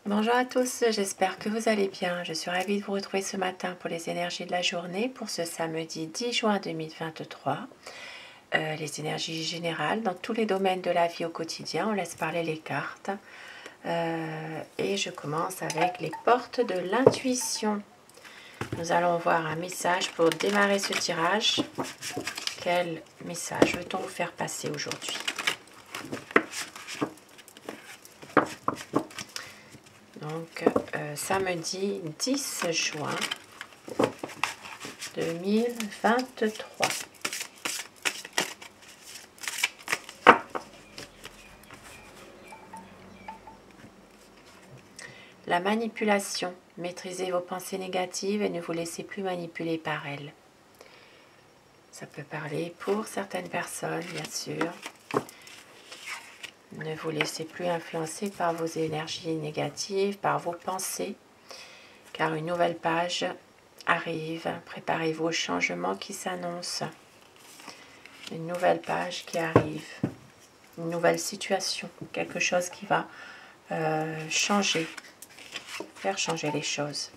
Bonjour à tous, j'espère que vous allez bien. Je suis ravie de vous retrouver ce matin pour les énergies de la journée pour ce samedi 10 juin 2023. Les énergies générales dans tous les domaines de la vie au quotidien, on laisse parler les cartes. Et je commence avec les portes de l'intuition. Nous allons voir un message pour démarrer ce tirage. Quel message veut-on vous faire passer aujourd'hui ? Donc, samedi 10 juin 2023. La manipulation. Maîtrisez vos pensées négatives et ne vous laissez plus manipuler par elles. Ça peut parler pour certaines personnes, bien sûr. Ne vous laissez plus influencer par vos énergies négatives, par vos pensées, car une nouvelle page arrive. Préparez-vous au changement qui s'annonce. Une nouvelle page qui arrive. Une nouvelle situation. Quelque chose qui va changer. Faire changer les choses.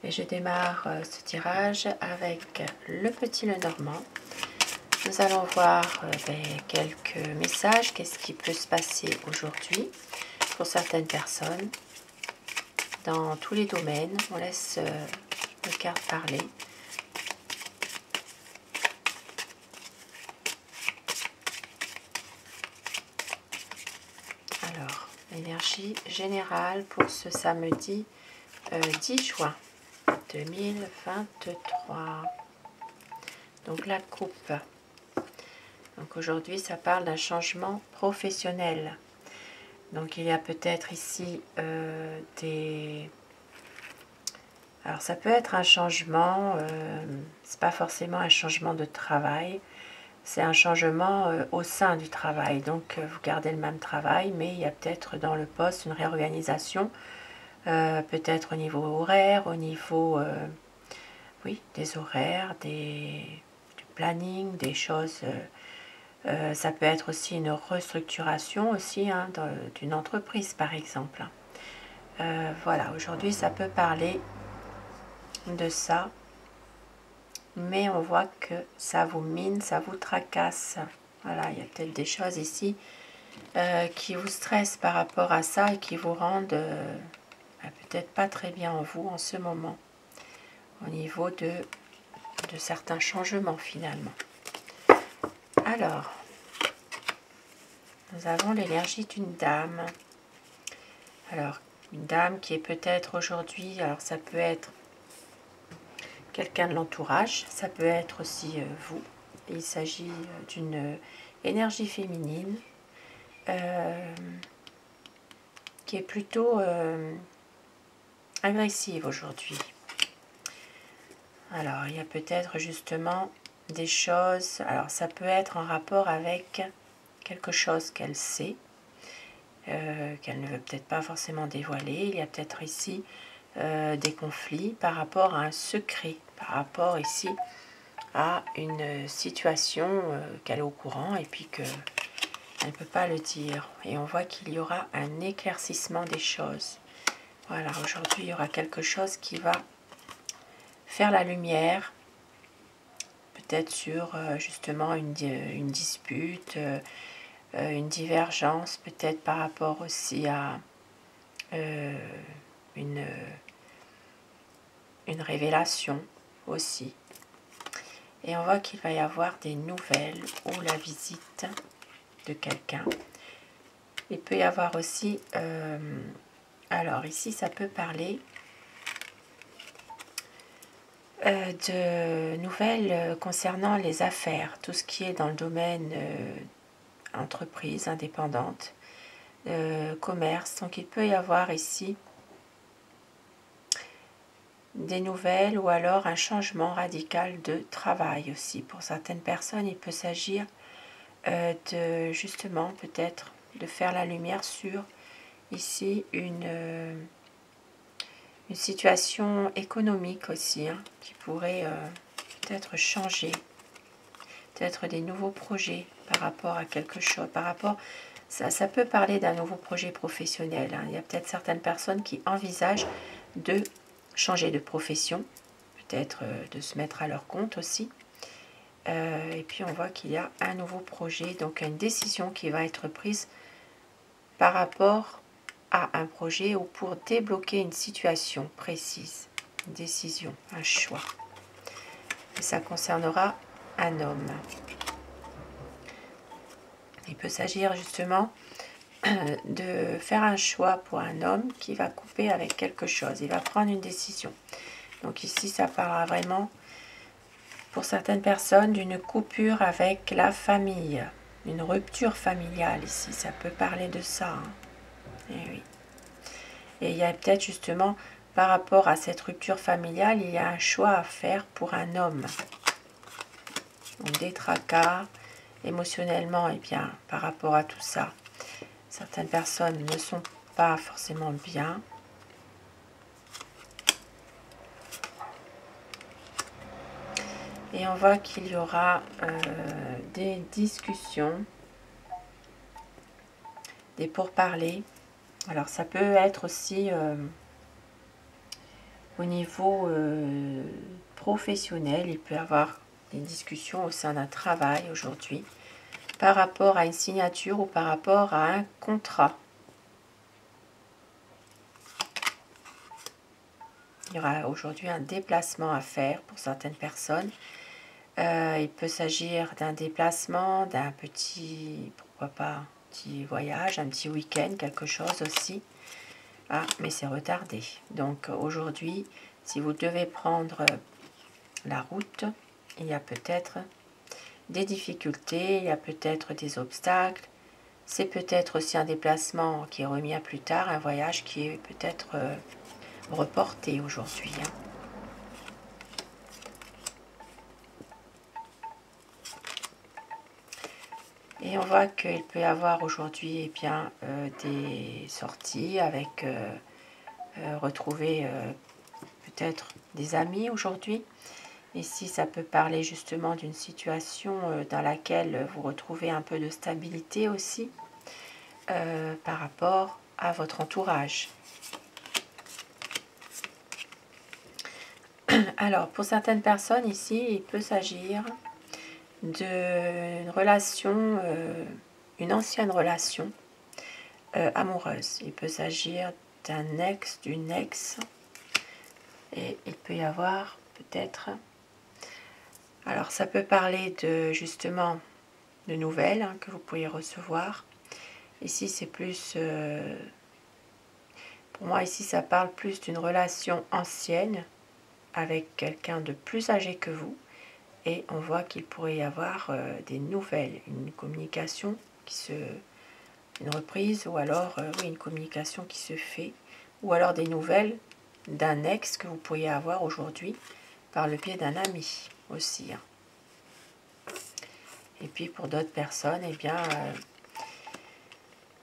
Et je démarre ce tirage avec le petit Lenormand. Nous allons voir quelques messages, qu'est-ce qui peut se passer aujourd'hui pour certaines personnes, dans tous les domaines. On laisse les cartes parler. Alors, l'énergie générale pour ce samedi 10 juin 2023. Donc la coupe. Donc aujourd'hui, ça parle d'un changement professionnel. Donc il y a peut-être ici des... Alors ça peut être un changement, c'est pas forcément un changement de travail, c'est un changement au sein du travail. Donc vous gardez le même travail, mais il y a peut-être dans le poste une réorganisation, peut-être au niveau horaire, au niveau oui, des horaires, du planning, des choses... ça peut être aussi une restructuration aussi hein, d'une entreprise par exemple. Voilà, aujourd'hui ça peut parler de ça, mais on voit que ça vous mine, ça vous tracasse. Voilà, il y a peut-être des choses ici qui vous stressent par rapport à ça et qui vous rendent peut-être pas très bien en vous en ce moment, au niveau de certains changements finalement. Alors, nous avons l'énergie d'une dame. Alors, une dame qui est peut-être aujourd'hui, alors ça peut être quelqu'un de l'entourage, ça peut être aussi vous. Il s'agit d'une énergie féminine qui est plutôt agressive aujourd'hui. Alors, il y a peut-être justement des choses, alors ça peut être en rapport avec quelque chose qu'elle sait, qu'elle ne veut peut-être pas forcément dévoiler. Il y a peut-être ici des conflits par rapport à un secret, par rapport ici à une situation qu'elle est au courant et puis qu'elle ne peut pas le dire. Et on voit qu'il y aura un éclaircissement des choses. Voilà, aujourd'hui il y aura quelque chose qui va faire la lumière, peut-être sur justement une dispute, une divergence, peut-être par rapport aussi à une révélation aussi. Et on voit qu'il va y avoir des nouvelles ou la visite de quelqu'un. Il peut y avoir aussi, alors ici ça peut parler de nouvelles concernant les affaires, tout ce qui est dans le domaine entreprise indépendante, commerce. Donc il peut y avoir ici des nouvelles ou alors un changement radical de travail aussi. Pour certaines personnes, il peut s'agir de justement peut-être de faire la lumière sur ici une situation économique aussi hein, qui pourrait peut-être changer, peut-être des nouveaux projets par rapport à quelque chose, par rapport, Ça peut parler d'un nouveau projet professionnel. Hein. Il y a peut-être certaines personnes qui envisagent de changer de profession, peut-être de se mettre à leur compte aussi. Et puis on voit qu'il y a un nouveau projet, donc une décision qui va être prise par rapport à un projet ou pour débloquer une situation précise. Une décision, un choix. Et ça concernera un homme. Il peut s'agir justement de faire un choix pour un homme qui va couper avec quelque chose. Il va prendre une décision. Donc ici, ça parlera vraiment, pour certaines personnes, d'une coupure avec la famille. Une rupture familiale ici. Ça peut parler de ça. Hein. Et oui. Et il y a peut-être justement, par rapport à cette rupture familiale, il y a un choix à faire pour un homme. Donc des tracas, émotionnellement, et bien, par rapport à tout ça. Certaines personnes ne sont pas forcément bien. Et on voit qu'il y aura des discussions, des pourparlers. Alors ça peut être aussi au niveau professionnel, il peut y avoir des discussions au sein d'un travail aujourd'hui par rapport à une signature ou par rapport à un contrat. Il y aura aujourd'hui un déplacement à faire pour certaines personnes. Il peut s'agir d'un déplacement, d'un petit, pourquoi pas, petit voyage, un petit week-end, quelque chose aussi. Ah, mais c'est retardé. Donc aujourd'hui, si vous devez prendre la route, il y a peut-être des difficultés, il y a peut-être des obstacles. C'est peut-être aussi un déplacement qui est remis à plus tard, un voyage qui est peut-être reporté aujourd'hui. Hein. Et on voit qu'il peut y avoir aujourd'hui eh bien, des sorties avec retrouver peut-être des amis aujourd'hui. Ici, ça peut parler justement d'une situation dans laquelle vous retrouvez un peu de stabilité aussi par rapport à votre entourage. Alors, pour certaines personnes ici, il peut s'agir d'une relation, une ancienne relation amoureuse. Il peut s'agir d'un ex, d'une ex, et il peut y avoir peut-être... Alors, ça peut parler de justement de nouvelles hein, que vous pourriez recevoir. Ici, c'est plus... pour moi, ici, ça parle plus d'une relation ancienne avec quelqu'un de plus âgé que vous. Et on voit qu'il pourrait y avoir des nouvelles, une communication qui se... une reprise, ou alors oui, une communication qui se fait, ou alors des nouvelles d'un ex que vous pourriez avoir aujourd'hui par le biais d'un ami aussi. Hein. Et puis pour d'autres personnes, eh bien,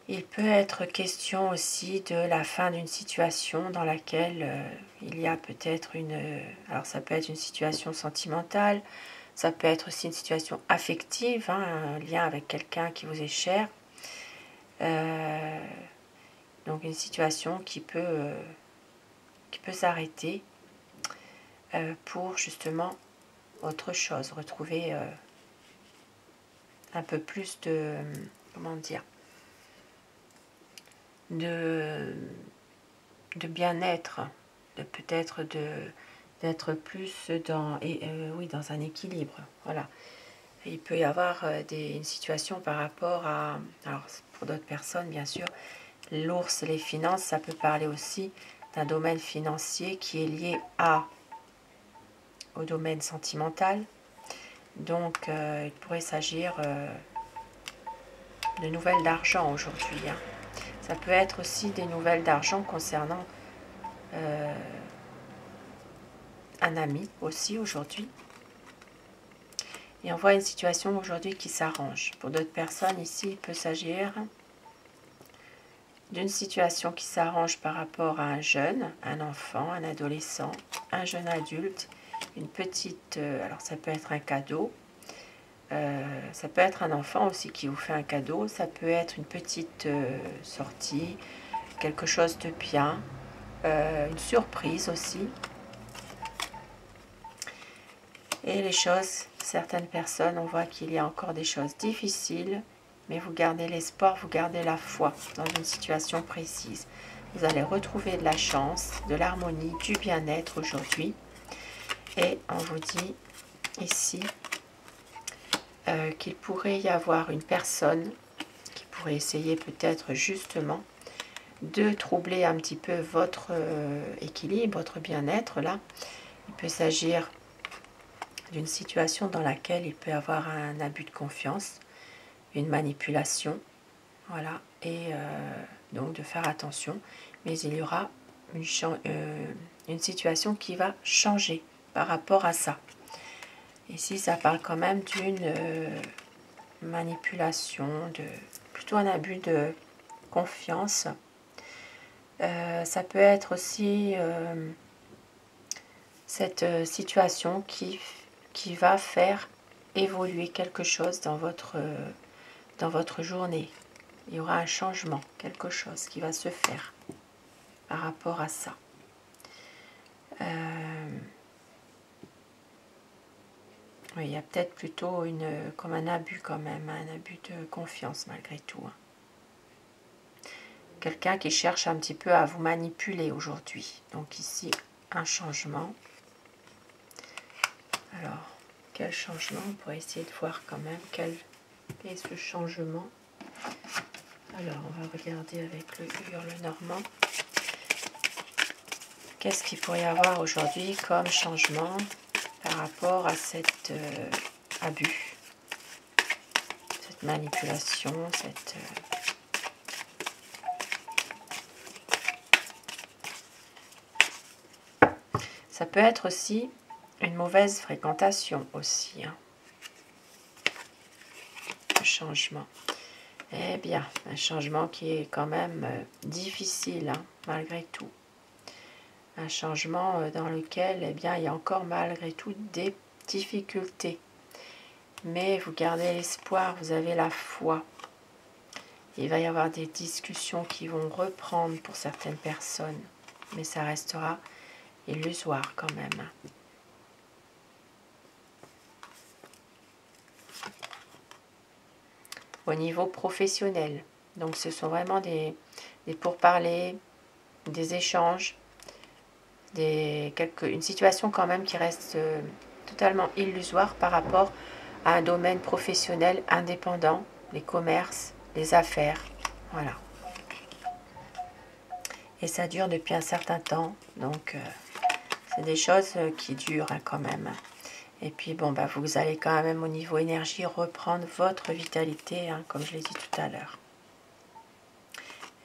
il peut être question aussi de la fin d'une situation dans laquelle il y a peut-être une... alors ça peut être une situation sentimentale, ça peut être aussi une situation affective, hein, un lien avec quelqu'un qui vous est cher. Donc une situation qui peut s'arrêter pour justement autre chose, retrouver un peu plus de... comment dire, de bien-être, de peut-être d'être plus dans oui, dans un équilibre. Voilà. Et il peut y avoir une situation par rapport à, alors pour d'autres personnes bien sûr, l'ours, les finances, ça peut parler aussi d'un domaine financier qui est lié au domaine sentimental. Donc il pourrait s'agir de nouvelles d'argent aujourd'hui. Hein. Ça peut être aussi des nouvelles d'argent concernant un ami aussi aujourd'hui. Et on voit une situation aujourd'hui qui s'arrange. Pour d'autres personnes ici, il peut s'agir d'une situation qui s'arrange par rapport à un jeune, un enfant, un adolescent, un jeune adulte, une petite... alors ça peut être un cadeau, Ça peut être un enfant aussi qui vous fait un cadeau, ça peut être une petite sortie, quelque chose de bien, une surprise aussi. Et les choses, certaines personnes, on voit qu'il y a encore des choses difficiles, mais vous gardez l'espoir, vous gardez la foi dans une situation précise. Vous allez retrouver de la chance, de l'harmonie, du bien-être aujourd'hui. Et on vous dit ici qu'il pourrait y avoir une personne qui pourrait essayer peut-être justement de troubler un petit peu votre équilibre, votre bien-être là. Il peut s'agir d'une situation dans laquelle il peut y avoir un abus de confiance, une manipulation, voilà, et donc de faire attention, mais il y aura une situation qui va changer par rapport à ça. Ici, ça parle quand même d'une manipulation, plutôt un abus de confiance. Ça peut être aussi cette situation qui va faire évoluer quelque chose dans votre journée. Il y aura un changement, quelque chose qui va se faire par rapport à ça. Oui, il y a peut-être plutôt comme un abus quand même, un abus de confiance malgré tout. Quelqu'un qui cherche un petit peu à vous manipuler aujourd'hui. Donc ici, un changement. Alors, quel changement? On pourrait essayer de voir quand même quel est ce changement. Alors, on va regarder avec le hurle normand. Qu'est-ce qu'il pourrait y avoir aujourd'hui comme changement par rapport à cet abus, cette manipulation, cette... Ça peut être aussi une mauvaise fréquentation aussi. Un changement. Eh bien, un changement qui est quand même difficile, malgré tout. Un changement dans lequel, eh bien, il y a encore malgré tout des difficultés. Mais vous gardez l'espoir, vous avez la foi. Il va y avoir des discussions qui vont reprendre pour certaines personnes. Mais ça restera illusoire quand même. Au niveau professionnel. Donc ce sont vraiment des pourparlers, des échanges, une situation quand même qui reste totalement illusoire par rapport à un domaine professionnel indépendant, les commerces, les affaires. Voilà. Et ça dure depuis un certain temps. Donc c'est des choses qui durent quand même. Et puis bon, bah, vous allez quand même au niveau énergie reprendre votre vitalité, comme je l'ai dit tout à l'heure.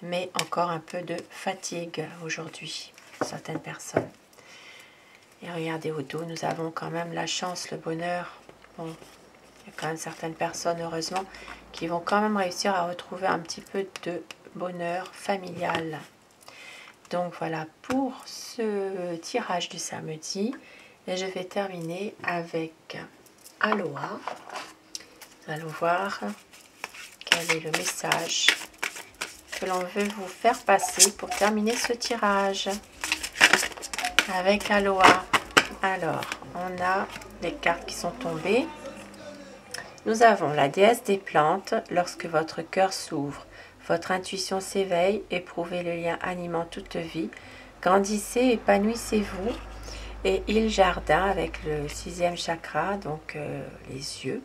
Mais encore un peu de fatigue aujourd'hui, pour certaines personnes. Et regardez au dos, nous avons quand même la chance, le bonheur. Bon, il y a quand même certaines personnes, heureusement, qui vont quand même réussir à retrouver un petit peu de bonheur familial. Donc voilà pour ce tirage du samedi. Et je vais terminer avec Aloha. Nous allons voir quel est le message que l'on veut vous faire passer pour terminer ce tirage. Avec Aloha. Alors, on a les cartes qui sont tombées. Nous avons la déesse des plantes. Lorsque votre cœur s'ouvre, votre intuition s'éveille, éprouvez le lien animant toute vie. Grandissez, épanouissez-vous. Et il jardin avec le 6e chakra, donc les yeux.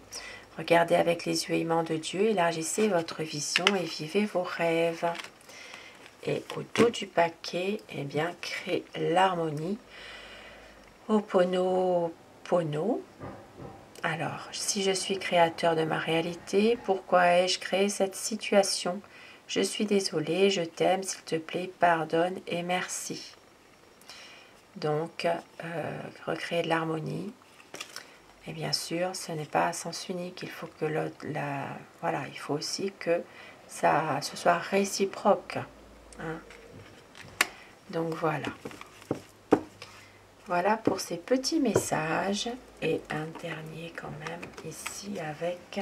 Regardez avec les yeux aimants de Dieu, élargissez votre vision et vivez vos rêves. Et au dos du paquet, eh bien, créez l'harmonie. Ho'oponopono. Alors, si je suis créateur de ma réalité, pourquoi ai-je créé cette situation? Je suis désolé, je t'aime, s'il te plaît, pardonne et merci. Donc, recréer de l'harmonie. Et bien sûr, ce n'est pas à sens unique. Il faut que voilà, il faut aussi que ce soit réciproque. Donc voilà. Voilà pour ces petits messages. Et un dernier quand même ici avec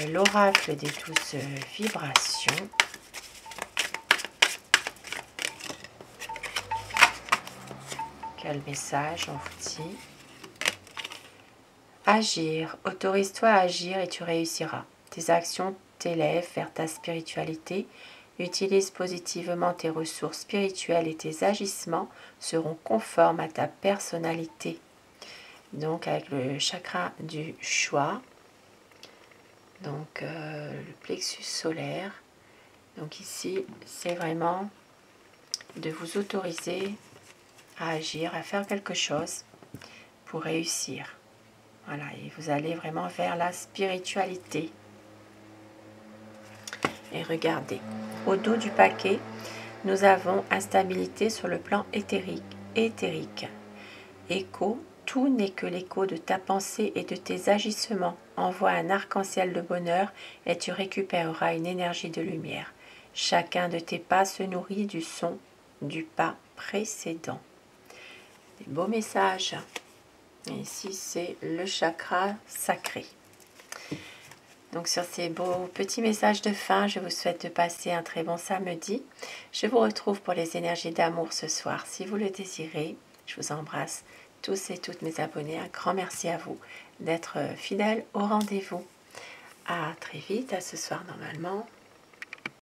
l'oracle des douces vibrations. Quel message on vous dit? Agir. Autorise-toi à agir et tu réussiras. Tes actions t'élèvent vers ta spiritualité. Utilise positivement tes ressources spirituelles et tes agissements seront conformes à ta personnalité. Donc avec le chakra du choix, donc le plexus solaire. Donc ici, c'est vraiment de vous autoriser à agir, à faire quelque chose pour réussir. Voilà, et vous allez vraiment vers la spiritualité. Et regardez, au dos du paquet, nous avons instabilité sur le plan éthérique. Écho, tout n'est que l'écho de ta pensée et de tes agissements. Envoie un arc-en-ciel de bonheur et tu récupéreras une énergie de lumière. Chacun de tes pas se nourrit du son du pas précédent. Des beaux messages. Et ici, c'est le chakra sacré. Donc sur ces beaux petits messages de fin, je vous souhaite de passer un très bon samedi. Je vous retrouve pour les énergies d'amour ce soir si vous le désirez. Je vous embrasse tous et toutes mes abonnés. Un grand merci à vous d'être fidèles au rendez-vous. À très vite, à ce soir normalement.